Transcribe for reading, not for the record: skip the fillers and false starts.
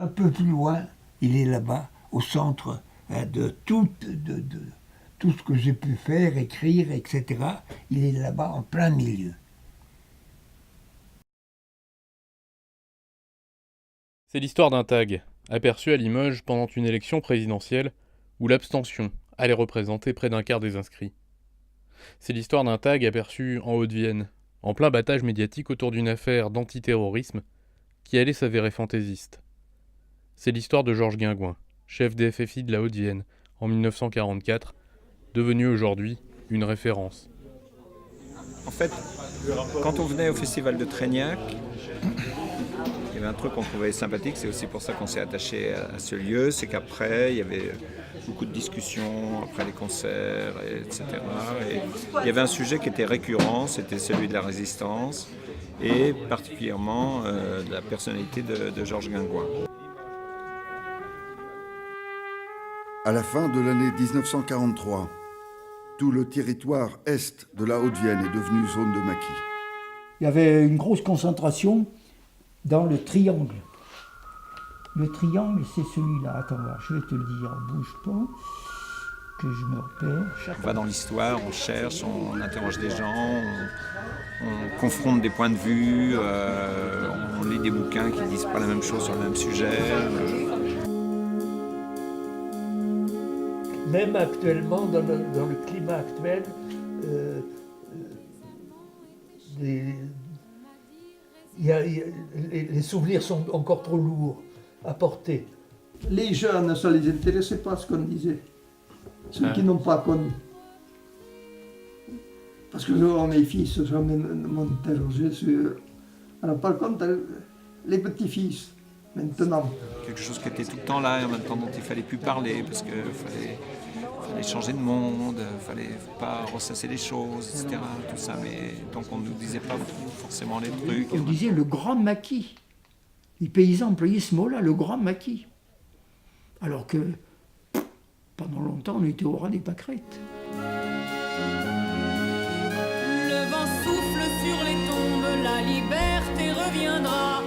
Un peu plus loin, il est là-bas, au centre de tout ce que j'ai pu faire, écrire, etc. Il est là-bas en plein milieu. C'est l'histoire d'un tag, aperçu à Limoges pendant une élection présidentielle où l'abstention allait représenter près d'un quart des inscrits. C'est l'histoire d'un tag aperçu en Haute-Vienne, en plein battage médiatique autour d'une affaire d'antiterrorisme qui allait s'avérer fantaisiste. C'est l'histoire de Georges Guingouin, chef des FFI de la Haute-Vienne, en 1944, devenu aujourd'hui une référence. En fait, quand on venait au festival de Traignac, il y avait un truc qu'on trouvait sympathique, c'est aussi pour ça qu'on s'est attaché à ce lieu, c'est qu'après, il y avait beaucoup de discussions, après les concerts, etc. Et il y avait un sujet qui était récurrent, c'était celui de la résistance, et particulièrement de la personnalité de Georges Guingouin. À la fin de l'année 1943, tout le territoire est de la Haute-Vienne est devenu zone de maquis. Il y avait une grosse concentration dans le triangle. Le triangle, c'est celui-là. Attends, là, je vais te le dire, bouge pas, que je me repère. On va dans l'histoire, on cherche, on interroge des gens, on confronte des points de vue, on lit des bouquins qui ne disent pas la même chose sur le même sujet. Même actuellement, dans le climat actuel, les souvenirs sont encore trop lourds à porter. Les jeunes, ça ne les intéressait pas ce qu'on disait. Ceux qui n'ont pas connu. Parce que mes fils jamais m'ont interrogé sur... Alors par contre, les petits-fils, maintenant. Quelque chose qui était tout le temps là et en même temps dont il ne fallait plus parler parce qu'il fallait changer de monde, il ne fallait pas ressasser les choses, etc. Tout ça, mais donc on ne nous disait pas forcément les trucs. On disait le grand maquis. Les paysans employaient ce mot-là, le grand maquis. Alors que pendant longtemps, on était au ras des pâquerettes. Le vent souffle sur les tombes, la liberté reviendra.